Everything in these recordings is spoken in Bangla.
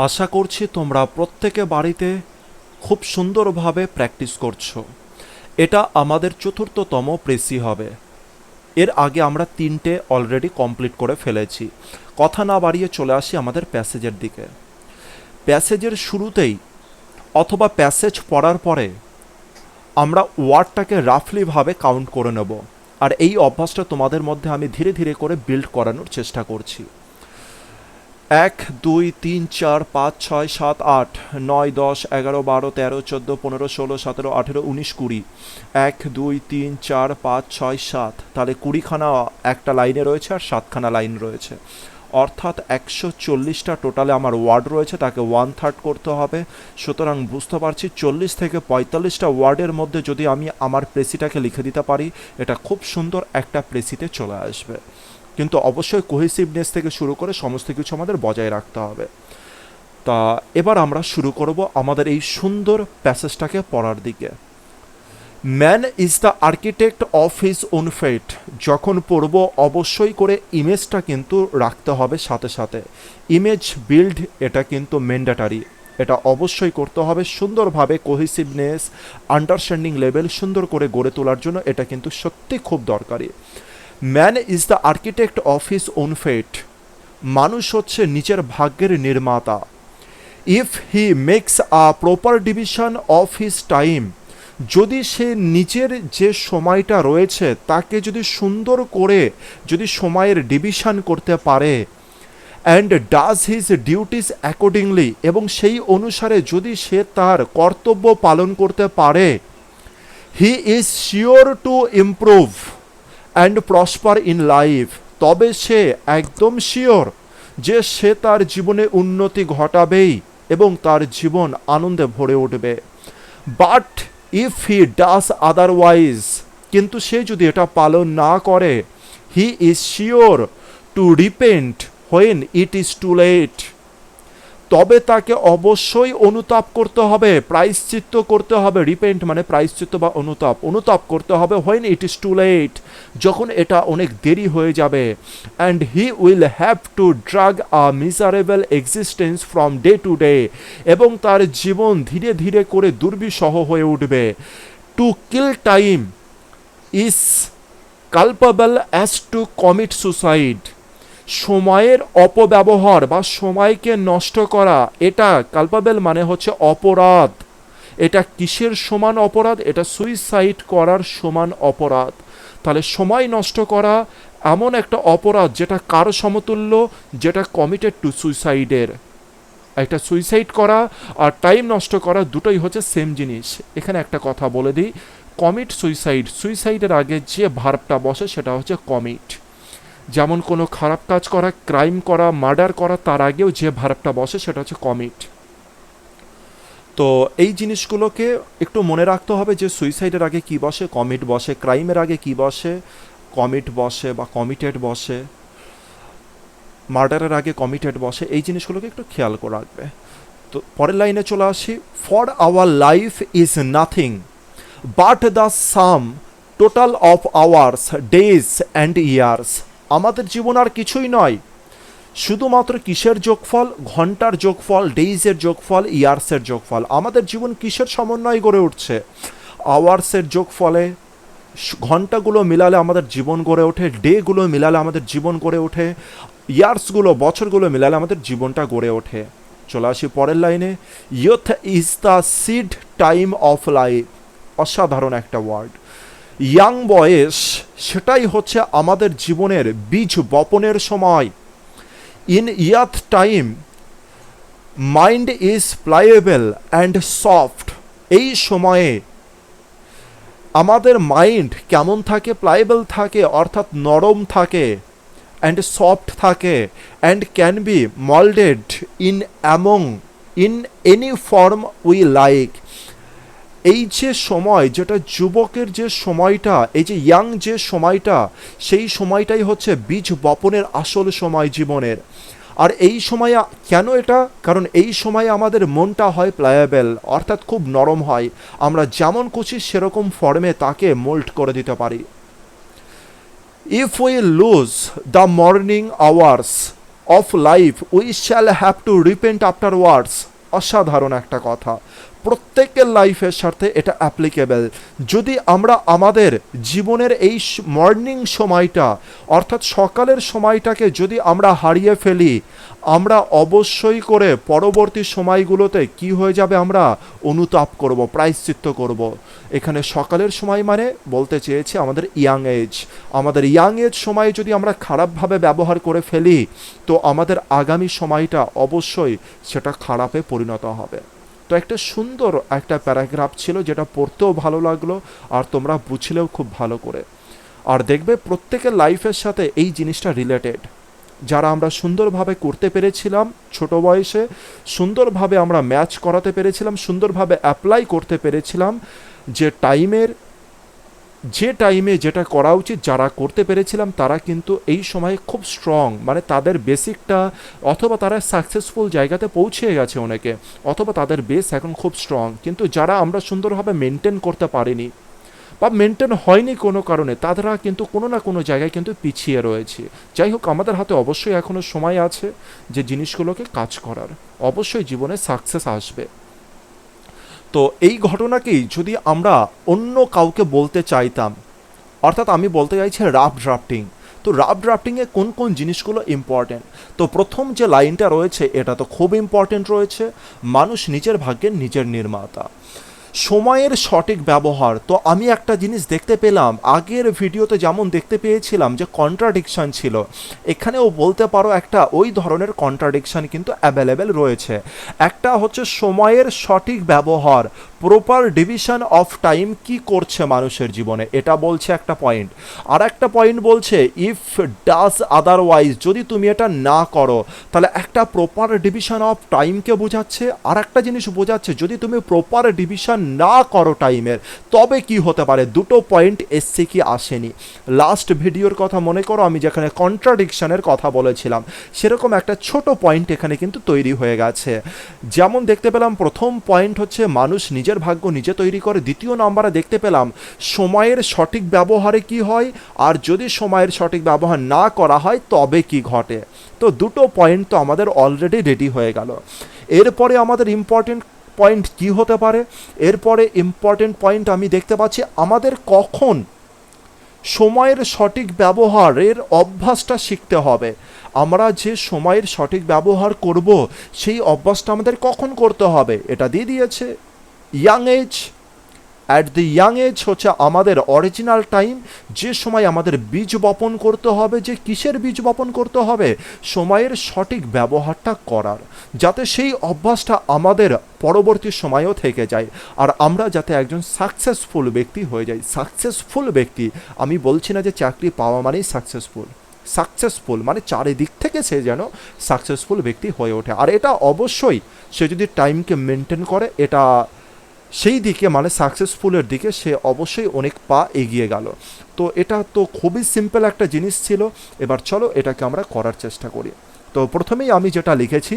আশা করছি তোমরা প্রত্যেকে বাড়িতে খুব সুন্দরভাবে প্র্যাকটিস করছো। এটা আমাদের চতুর্থতম প্রেসি হবে। এর আগে আমরা 3টে অলরেডি কমপ্লিট করে ফেলেছি। কথা না বাড়িয়ে চলে আসি আমাদের প্যাসেজের দিকে। প্যাসেজের শুরুতেই অথবা প্যাসেজ পড়ার পরে আমরা ওয়ার্ডটাকে রাফলিভাবে কাউন্ট করে নেব। আর এই অভ্যাসটা তোমাদের মধ্যে আমি ধীরে ধীরে করে বিল্ড করানোর চেষ্টা করছি। 1 2 3 4 5 6 7 8 9 10 11 12 13 14 15 16 17 18 19 20। 1 2 3 4 5 6 7, তাহলে 20খানা একটা লাইনে রয়েছে আর 7খানা লাইন রয়েছে, অর্থাৎ 140টা টোটালে আমার ওয়ার্ড রয়েছে, তাকে 1/3 করতে হবে। সুতরাং বুঝতে পারছি 40 থেকে 45টা ওয়ার্ডের মধ্যে যদি আমি আমার প্রেসিটাকে লিখে দিতে পারি, এটা খুব সুন্দর একটা প্রেসিতে চলে আসবে। কিন্তু অবশ্যই কোহেসিভনেস থেকে শুরু করে সমস্ত কিছু আমাদের বজায় রাখতে হবে। তা এবার আমরা শুরু করব আমাদের এই সুন্দর প্যাসেজটাকে পড়ার দিকে। Man is the architect of his own fate. যখন পড়ব অবশ্যই করে ইমেজটা কিন্তু রাখতে হবে সাথে সাথে। ইমেজ বিল্ড এটা কিন্তু ম্যান্ডেটারি, এটা অবশ্যই করতে হবে সুন্দরভাবে। কোহেসিভনেস, আন্ডারস্ট্যান্ডিং লেভেল সুন্দর করে গড়ে তোলার জন্য এটা কিন্তু সত্যি খুব দরকারি। Man is the architect of his own fate. মানুষ হচ্ছে নিজের ভাগ্যের নির্মাতা। If he makes a proper division of his time, যদি সে নিজের যে সময়টা রয়েছে তাকে যদি সুন্দর করে যদি সময়ের ডিভিশন করতে পারে, and does his duties accordingly, এবং সেই অনুসারে যদি সে তার কর্তব্য পালন করতে পারে, হি is sure to improve and prosper in life, তবে সে একদম শিওর যে সে তার জীবনে উন্নতি ঘটাবেই এবং তার জীবন আনন্দে ভরে উঠবে। But if he does otherwise, কিন্তু সে যদি এটা পালন না করে, he is sure to repent when it is too late, তবে তাকে অবশ্যই অনুতাপ করতে হবে, প্রায়শ্চিত্ত করতে হবে। রিপেন্ট মানে প্রায়শ্চিত্ত বা অনুতাপ, অনুতাপ করতে হবে when it is too late, যখন এটা অনেক দেরি হয়ে যাবে। And he will have to drag a miserable existence from day to day, এবং তার জীবন ধীরে ধীরে করে দুর্বিষহ হয়ে উঠবে। To kill time is culpable as to commit suicide. সময়ের অপব্যবহার বা সময়কে নষ্ট করা, এটা কালপাবেল মানে হচ্ছে অপরাধ। এটা কিসের সমান অপরাধ? এটা সুইসাইড করার সমান অপরাধ। তাহলে সময় নষ্ট করা এমন একটা অপরাধ যেটা কার সমতুল্য? যেটা কমিটেড টু সুইসাইডের। একটা সুইসাইড করা আর টাইম নষ্ট করা দুটোই হচ্ছে সেম জিনিস। এখানে একটা কথা বলে দিই, কমিট সুইসাইড, সুইসাইডের আগে যে ভার্বটা বসে সেটা হচ্ছে কমিট। যেমন কোনো খারাপ কাজ করা, ক্রাইম করা, মার্ডার করা, তার আগেও যে ভার্বটা বসে সেটা হচ্ছে কমিট। তো এই জিনিসগুলোকে একটু মনে রাখতে হবে যে সুইসাইডের আগে কি বসে? কমিট বসে। ক্রাইমের আগে কি বসে? কমিট বসে বা কমিটেড বসে। মার্ডারের আগে কমিটেড বসে। এই জিনিসগুলোকে একটু খেয়াল করে রাখবে। তো পরের লাইনে চলে আসি। For our life is nothing but the sum total of hours, days and years. আমাদের জীবন আর কিছুই নয়, শুধুমাত্র কিসের যোগফল? ঘন্টার যোগফল, ডেইজের যোগফল, ইয়ার্সের যোগফল। আমাদের জীবন কিসের সমন্বয় গড়ে উঠছে? আওয়ার্সের যোগফলে। ঘন্টাগুলো মিলালে আমাদের জীবন গড়ে ওঠে, ডেগুলো মিলালে আমাদের জীবন গড়ে ওঠে, ইয়ার্সগুলো, বছরগুলো মিলালে আমাদের জীবনটা গড়ে ওঠে। চলে আসি পরের লাইনে। Youth is the seed time of life. অসাধারণ একটা ওয়ার্ড। ইয়াং বয়স সেটাই হচ্ছে আমাদের জীবনের বীজ বপনের সময়। In youth time mind is pliable and soft. এই সময়ে আমাদের মাইন্ড কেমন থাকে? প্লায়েবল থাকে, অর্থাৎ নরম থাকে, অ্যান্ড সফট থাকে, and can be moulded in among in any form we like. এই যে সময়, যেটা যুবকের যে সময়টা, এই যে ইয়াং যে সময়টা, সেই সময়টাই হচ্ছে বীজ বপনের আসল সময় জীবনের। আর এই সময় কেন এটা? কারণ এই সময় আমাদের মনটা হয় প্লায়েবল, অর্থাৎ খুব নরম হয়। আমরা যেমন খুশি সেরকম ফর্মে তাকে মোল্ড করে দিতে পারি। If we loose the morning hours of life we shall have to repent afterwards. অসাধারণ একটা কথা, প্রত্যেকের লাইফের সাথে এটা অ্যাপ্লিকেবল। যদি আমরা আমাদের জীবনের এই মর্নিং সময়টা, অর্থাৎ সকালের সময়টাকে যদি আমরা হারিয়ে ফেলি, আমরা অবশ্যই করে পরবর্তী সময়গুলোতে কি হয়ে যাবে, আমরা অনুতাপ করব, প্রায়শ্চিত্ত করব। এখানে সকালের সময় মানে বলতে চেয়েছি আমাদের ইয়াং এজ। আমাদের ইয়াং এজ সময়ে যদি আমরা খারাপভাবে ব্যবহার করে ফেলি, তো আমাদের আগামী সময়টা অবশ্যই সেটা খারাপে পরিণত হবে। তো একটা সুন্দর একটা প্যারাগ্রাফ ছিল, যেটা পড়তেও ভালো লাগলো আর তোমরা বুঝলেও খুব ভালো করে। আর দেখবে প্রত্যেকের লাইফের সাথে এই জিনিসটা রিলেটেড। যারা আমরা সুন্দরভাবে করতে পেরেছিলাম ছোট বয়সে, সুন্দরভাবে আমরা ম্যাচ করাতে পেরেছিলাম, সুন্দরভাবে অ্যাপ্লাই করতে পেরেছিলাম, যে টাইমে যেটা করা উচিত যারা করতে পেরেছিলাম, তারা কিন্তু এই সময়ে খুব স্ট্রং, মানে তাদের বেসিকটা, অথবা তারা সাকসেসফুল জায়গাতে পৌঁছে গেছে অনেকে, অথবা তাদের বেস এখন খুব স্ট্রং। কিন্তু যারা আমরা সুন্দরভাবে মেনটেন করতে পারিনি বা মেনটেন হয়নি কোনো কারণে, তারা কিন্তু কোনো না কোনো জায়গায় কিন্তু পিছিয়ে রয়েছে। যাই হোক, আমাদের হাতে অবশ্যই এখনও সময় আছে যে জিনিসগুলোকে কাজ করার, অবশ্যই জীবনে সাকসেস আসবে। তো এই ঘটনাকেই যদি আমরা অন্য কাউকে বলতে চাইতাম, অর্থাৎ আমি বলতে চাইছি রাফ ড্রাফটিং। তো রাফ ড্রাফটিংয়ে কোন কোন জিনিসগুলো ইম্পর্টেন্ট? তো প্রথম যে লাইনটা রয়েছে এটা তো খুব ইম্পর্টেন্ট রয়েছে, মানুষ নিজের ভাগ্যের নিজের নির্মাতা। সময়ের সঠিক ব্যবহার। তো আমি একটা জিনিস দেখতে পেলাম, আগের ভিডিওতে যেমন দেখতে পেয়েছিলাম যে কন্ট্রাডিকশান ছিল, এখানেও বলতে পারো একটা ওই ধরনের কন্ট্রাডিকশান কিন্তু অ্যাভেলেবেল রয়েছে। একটা হচ্ছে সময়ের সঠিক ব্যবহার, প্রপার ডিভিশন অফ টাইম কি করছে মানুষের জীবনে, এটা বলছে একটা পয়েন্ট। আর একটা পয়েন্ট বলছে ইফ ডাজ আদারওয়াইজ, যদি তুমি এটা না করো, তাহলে একটা প্রপার ডিভিশন অফ টাইমকে বোঝাচ্ছে। আর একটা জিনিস বোঝাচ্ছে যদি তুমি প্রপার ডিভিশন না করো টাইমের, তবে কি হতে পারে। দুটো পয়েন্ট এসছে কি আসেনি। লাস্ট ভিডিওর কথা মনে করো, আমি যেখানে কন্ট্রাডিকশনের কথা বলেছিলাম, সেরকম একটা ছোট পয়েন্ট এখানে কিন্তু তৈরি হয়ে গেছে। যেমন দেখতে পেলাম প্রথম পয়েন্ট হচ্ছে মানুষ নিজের ভাগ্য নিজে তৈরি করে, দ্বিতীয় নম্বরে দেখতে পেলাম সময়ের সঠিক ব্যবহারে কি হয়, আর যদি সময়ের সঠিক ব্যবহার না করা হয় তবে কি ঘটে। তো দুটো পয়েন্ট তো আমাদের অলরেডি রেডি হয়ে গেল। এরপরে আমাদের ইম্পর্টেন্ট পয়েন্ট কি হতে পারে? এরপরে ইম্পর্টেন্ট পয়েন্ট আমি দেখতে পাচ্ছি আমাদের কখন সময়ের সঠিক ব্যবহারের অভ্যাসটা শিখতে হবে। আমরা যে সময়ের সঠিক ব্যবহার করব, সেই অভ্যাসটা আমাদের কখন করতে হবে, এটা দিয়ে দিয়েছে young age. At the young age হচ্ছে আমাদের অরিজিনাল টাইম, যে সময় আমাদের বীজ বপন করতে হবে। যে কিসের বীজ বপন করতে হবে? সময়ের সঠিক ব্যবহারটা করার, যাতে সেই অভ্যাসটা আমাদের পরবর্তী সময়েও থেকে যায়, আর আমরা যাতে একজন সাকসেসফুল ব্যক্তি হয়ে যাই। সাকসেসফুল ব্যক্তি, আমি বলছি না যে চাকরি পাওয়া মানেই সাকসেসফুল মানে চারিদিক থেকে সে যেন সাকসেসফুল ব্যক্তি হয়ে ওঠে। আর এটা অবশ্যই সে যদি টাইমকে মেনটেন করে, এটা সেই দিকে মানে সাকসেসফুলের দিকে সে অবশ্যই অনেক পা এগিয়ে গেল। তো এটা তো খুবই সিম্পল একটা জিনিস ছিল। এবার চলো এটাকে আমরা করার চেষ্টা করি। তো প্রথমেই আমি যেটা লিখেছি,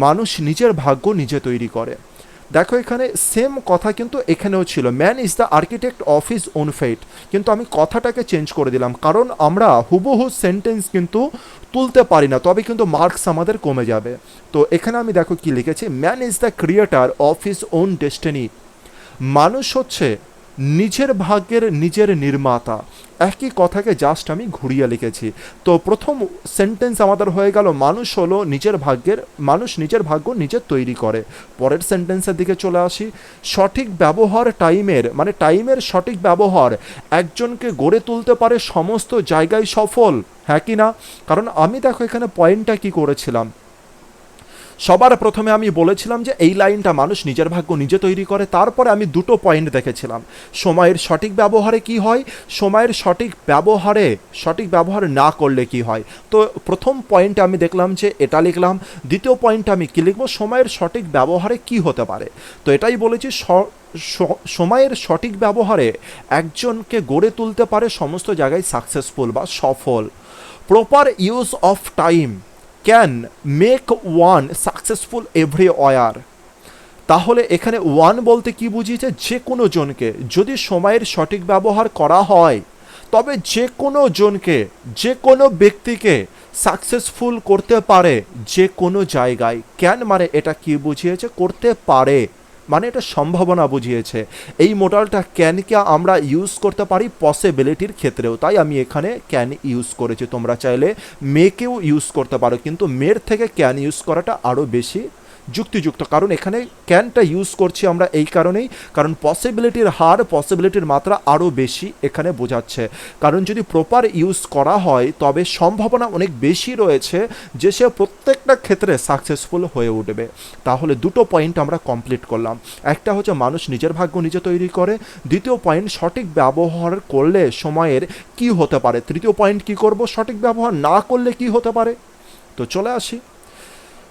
মানুষ নিজের ভাগ্য নিজে তৈরি করে। দেখো এখানে সেম কথা কিন্তু এখানেও ছিল, man is the architect of his own fate, কিন্তু আমি কথাটাকে চেঞ্জ করে দিলাম, কারণ আমরা হুবহু সেন্টেন্স কিন্তু তুলতে পারি না, তবে কিন্তু মার্কস আমাদের কমে যাবে। তো এখানে আমি দেখো কি লিখেছি, man is the creator of his on destiny. মানুষ হচ্ছে নিজের ভাগ্যের নিজের নির্মাতা। একই কথাকে জাস্ট আমি ঘুরিয়ে লিখেছি। তো প্রথম সেন্টেন্স আমাদের হয়ে গেল মানুষ হলো মানুষ নিজের ভাগ্য নিজে তৈরি করে। পরের সেন্টেন্সের দিকে চলে আসি, সঠিক ব্যবহার টাইমের, মানে টাইমের সঠিক ব্যবহার একজনকে গড়ে তুলতে পারে সমস্ত জায়গায় সফল, হ্যাঁ কি না? কারণ আমি দেখো এখানে পয়েন্টটা কি করেছিলাম, সবার প্রথমে আমি বলেছিলাম যে এই লাইনটা মানুষ নিজের ভাগ্য নিজে তৈরি করে। তারপরে আমি দুটো পয়েন্ট দেখেছিলাম, সময়ের সঠিক ব্যবহারে কি হয়, সময়ের সঠিক ব্যবহার না করলে কি হয়। তো প্রথম পয়েন্টে আমি দেখলাম যে এটা লিখলাম, দ্বিতীয় পয়েন্টে আমি কি লিখবো, সময়ের সঠিক ব্যবহারে কি হতে পারে। তো এটাই বলেছি, সময়ের সঠিক ব্যবহারে একজনকে গড়ে তুলতে পারে সমস্ত জায়গায় সাকসেসফুল বা সফল। Proper use of time can make one successful everywhere. তাহলে এখানে ওয়ান বলতে কি বুঝিয়েছে, যে কোনো জনকে যদি সময়ের সঠিক ব্যবহার করা হয়, তবে যে কোনো জনকে, যে কোনো ব্যক্তিকে সাকসেসফুল করতে পারে যে কোনো জায়গায়। ক্যান মানে এটা কি বুঝিয়েছে? করতে পারে, মানে এটা সম্ভাবনা বুঝিয়েছে। এই মডেলটা ক্যানকে আমরা ইউজ করতে পারি পসিবিলিটির ক্ষেত্রেও, তাই আমি এখানে ক্যান ইউজ করেছি। তোমরা চাইলে মেকেও ইউজ করতে পারো, কিন্তু মের থেকে ক্যান ইউজ করাটা আরও বেশি যুক্তিযুক্ত, কারণ এখানে ক্যানটা ইউজ করছি আমরা এই কারণেই, কারণ পসিবিলিটির হার, পসিবিলিটির মাত্রা আরও বেশি এখানে বোঝাচ্ছে। কারণ যদি প্রপার ইউজ করা হয় তবে সম্ভাবনা অনেক বেশি রয়েছে যে সে প্রত্যেকটা ক্ষেত্রে সাকসেসফুল হয়ে উঠবে। তাহলে দুটো পয়েন্ট আমরা কমপ্লিট করলাম। একটা হচ্ছে মানুষ নিজের ভাগ্য নিজে তৈরি করে, দ্বিতীয় পয়েন্ট সঠিক ব্যবহার করলে সময়ের কি হতে পারে, তৃতীয় পয়েন্ট কি করব, সঠিক ব্যবহার না করলে কি হতে পারে। তো চলে আসি,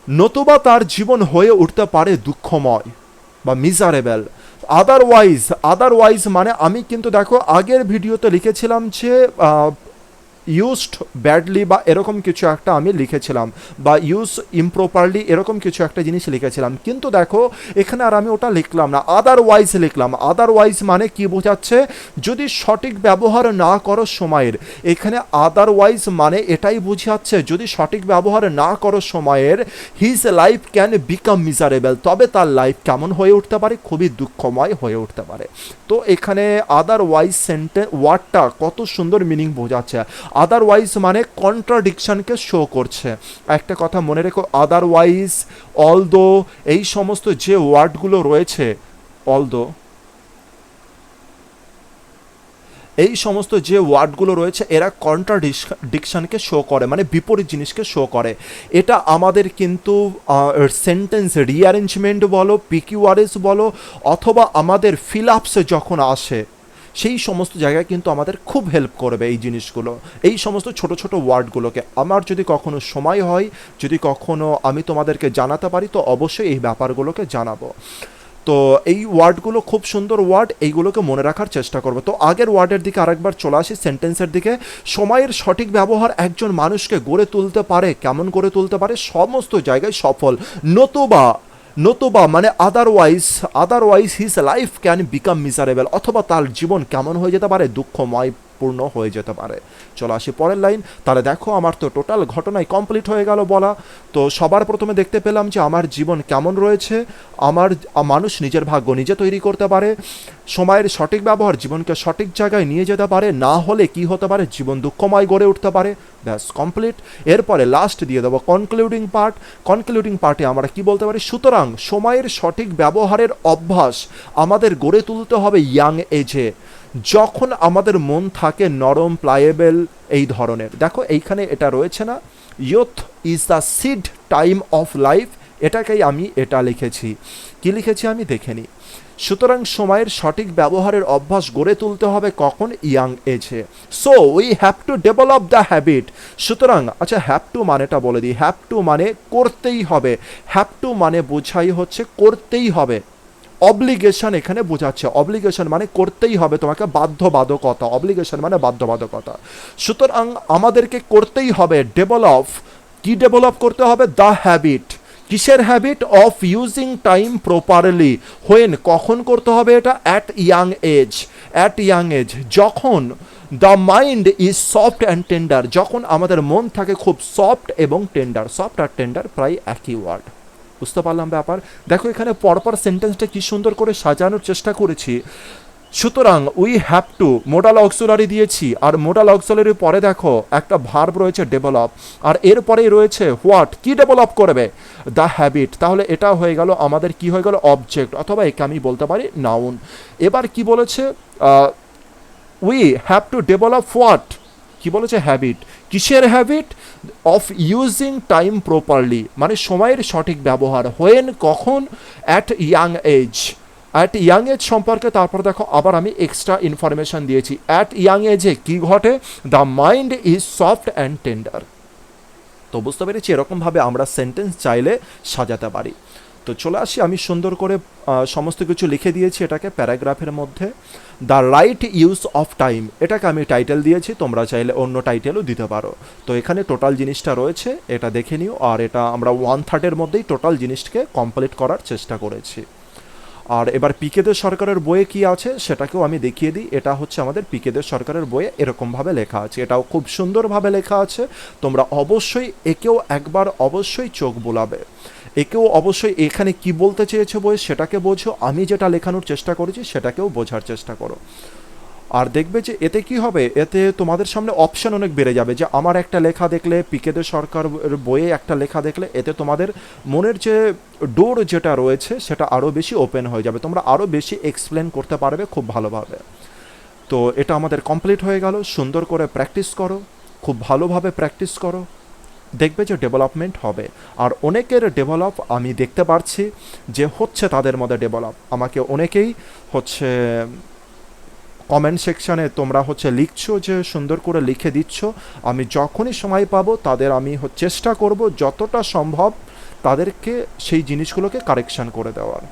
নতুবা তার জীবন হয়ে উঠতে পারে দুঃখময় বা মিজারেবল। আদারওয়াইজ মানে আমি কিন্তু দেখো আগের ভিডিওতে লিখেছিলাম যে ইউজড ব্যাডলি বা এরকম কিছু একটা আমি লিখেছিলাম, বা ইউজ ইমপ্রপারলি এরকম কিছু একটা জিনিস লিখেছিলাম, কিন্তু দেখো এখানে আর আমি ওটা লিখলাম না, আদারওয়াইজ লিখলাম। আদারওয়াইজ মানে কি বোঝাচ্ছে? যদি সঠিক ব্যবহার না করো সময়ের, এখানে আদারওয়াইজ মানে এটাই বোঝাচ্ছে যদি সঠিক ব্যবহার না করো সময়ের, his life can become miserable, তবে তার লাইফ কেমন হয়ে উঠতে পারে? খুবই দুঃখময় হয়ে উঠতে পারে। তো এখানে আদারওয়াইজ ওয়ার্ডটা কত সুন্দর মিনিং বোঝাচ্ছে। আদারওয়াইজ মানে কন্ট্রাডিকশনকে শো করছে। একটা কথা মনে রেখো, আদারওয়াইজ, অলদো, এই সমস্ত যে ওয়ার্ডগুলো রয়েছে, অলদো, এই সমস্ত যে ওয়ার্ডগুলো রয়েছে এরা কন্ট্রাডিকশনকে শো করে, মানে বিপরীত জিনিসকে শো করে। এটা আমাদের কিন্তু সেন্টেন্স রিঅ্যারেঞ্জমেন্ট বলো, পিকিউআরএস বলো, অথবা আমাদের ফিল আপসে যখন আসে সেই সমস্ত জায়গায় কিন্তু আমাদের খুব হেল্প করবে এই জিনিসগুলো, এই সমস্ত ছোট ছোট ওয়ার্ডগুলোকে। আমার যদি কখনো সময় হয়, যদি কখনো আমি তোমাদেরকে জানাতে পারি, তো অবশ্যই এই ব্যাপারগুলোকে জানাবো। তো এই ওয়ার্ডগুলো খুব সুন্দর ওয়ার্ড, এইগুলোকে মনে রাখার চেষ্টা করবো। তো আগের ওয়ার্ডের দিকে আরেকবার চলে আসি, সেন্টেন্সের দিকে। সময়ের সঠিক ব্যবহার একজন মানুষকে গড়ে তুলতে পারে, কেমন গড়ে তুলতে পারে? সমস্ত জায়গায় সফল। নতুবা মানে otherwise his life can become miserable, অথবা তার জীবন কেমন হয়ে যেতে পারে? দুঃখময় পূর্ণ হয়ে যেতে পারে। চলো আসি পরের লাইন। তাহলে দেখো আমার তো টোটাল ঘটনাই কমপ্লিট হয়ে গেল বলা। তো সবার প্রথমে দেখতে পেলাম যে আমার জীবন কেমন রয়েছে, মানুষ নিজের ভাগ্য নিজে তৈরি করতে পারে, সময়ের সঠিক ব্যবহার জীবনকে সঠিক জায়গায় নিয়ে যেতে পারে, না হলে কি হতে পারে? জীবন দুঃখময় গড়ে উঠতে পারে। ব্যাস কমপ্লিট। এরপরে লাস্ট দিয়ে দেবো কনক্লুডিং পার্ট। কনক্লুডিং পার্টে আমরা কি বলতে পারি? সুতরাং সময়ের সঠিক ব্যবহারের অভ্যাস আমাদের গড়ে তুলতে হবে ইয়াং এজে, যখন আমাদের মন থাকে নরম, প্লায়েবল, এই ধরনের। দেখো এইখানে এটা রয়েছে না, youth is the seed time of life, এটাকেই আমি এটা লিখেছি। কি লিখেছি আমি দেখে নিই। সুতরাং সময়ের সঠিক ব্যবহারের অভ্যাস গড়ে তুলতে হবে কখন? Young age. So we have to develop the habit. সুতরাং আচ্ছা, হ্যাভ টু মানেটা বলে দিই। হ্যাভ টু মানে করতেই হবে। হ্যাভ টু মানে বোঝাই হচ্ছে করতেই হবে। অব্লিগেশন এখানে বোঝাচ্ছে, অব্লিগেশন মানে করতেই হবে তোমাকে, বাধ্যবাধকতা। অব্লিগেশন মানে বাধ্যবাধকতা। সুতরাং আমাদেরকে করতেই হবে ডেভেলপ। কি ডেভেলপ করতে হবে? The habit. কিসের habit? Of using time properly. When, কখন করতে হবে এটা? At young age. At young age, যখন the mind is soft and tender, যখন আমাদের মন থাকে খুব সফট এবং টেন্ডার। সফট আর টেন্ডার প্রায় একই ওয়ার্ড। বুঝতে পারলাম ব্যাপার। দেখো এখানে পরপর সেন্টেন্সটা কি সুন্দর করে সাজানোর চেষ্টা করেছি। সুতরাং we have two, modal auxiliary দিয়েছি, আর মোডাল অক্সিলারির পরে দেখো একটা ভার্ব রয়েছে ডেভেলপ, আর এরপরেই রয়েছে হোয়াট, কি ডেভেলপ করবে? The habit. তাহলে এটা হয়ে গেল আমাদের কি হয়ে গেল? অবজেক্ট, অথবা একে আমি বলতে পারি নাউন। এবার কি বলেছে? We have to develop what, কি বলেছে? হ্যাবিট। কিসের habit? Of using time properly, মানে সময়ের সঠিক ব্যবহার। হোয়েন, কখন? At young age. At young age সম্পর্কে তারপর দেখো আবার আমি এক্সট্রা ইনফরমেশন দিয়েছি। অ্যাট ইয়াং এজে কি ঘটে? The mind is soft and tender. তো বুঝতে পেরেছি এরকমভাবে আমরা সেন্টেন্স চাইলে সাজাতে পারি। তো চলে আসি, আমি সুন্দর করে সমস্ত কিছু লিখে দিয়েছি এটাকে প্যারাগ্রাফের মধ্যে। The right use of time, এটাকে আমি টাইটেল দিয়েছি, তোমরা চাইলে অন্য টাইটেলও দিতে পারো। তো এখানে টোটাল জিনিসটা রয়েছে, এটা দেখে নিও। আর এটা আমরা 1/3 মধ্যেই টোটাল জিনিসটাকে কমপ্লিট করার চেষ্টা করেছি। আর এবার পিকেদের সরকারের বইয়ে কি আছে সেটাকেও আমি দেখিয়ে দিই। এটা হচ্ছে আমাদের পিকেদের সরকারের বইয়ে এরকমভাবে লেখা আছে, এটাও খুব সুন্দরভাবে লেখা আছে। তোমরা অবশ্যই একেও একবার অবশ্যই চোখ বোলাবে, একেও অবশ্যই এখানে কি বলতে চেয়েছে বই সেটাকে বোঝো, আমি যেটা লেখানোর চেষ্টা করেছি সেটাকেও বোঝার চেষ্টা করো। আর দেখবে যে এতে কি হবে, এতে তোমাদের সামনে অপশন অনেক বেড়ে যাবে, যে আমার একটা লেখা দেখলে, পিকেদের সরকার বইয়ে একটা লেখা দেখলে, এতে তোমাদের মনের যে ডোর যেটা রয়েছে সেটা আরও বেশি ওপেন হয়ে যাবে, তোমরা আরও বেশি এক্সপ্লেন করতে পারবে খুব ভালোভাবে। তো এটা আমাদের কমপ্লিট হয়ে গেল। সুন্দর করে প্র্যাকটিস করো, খুব ভালোভাবে প্র্যাকটিস করো, দেখবে যে ডেভেলপমেন্ট হবে। আর অনেকের ডেভেলপ আমি দেখতে পারছি যে হচ্ছে, তাদের মধ্যে ডেভেলপ। আমাকে অনেকেই হচ্ছে কমেন্ট সেকশানে তোমরা হচ্ছে লিখছো, যে সুন্দর করে লিখে দিচ্ছ। আমি যখনই সময় পাবো তাদের আমি চেষ্টা করব যতটা সম্ভব তাদেরকে সেই জিনিসগুলোকে কারেকশান করে দেওয়ার।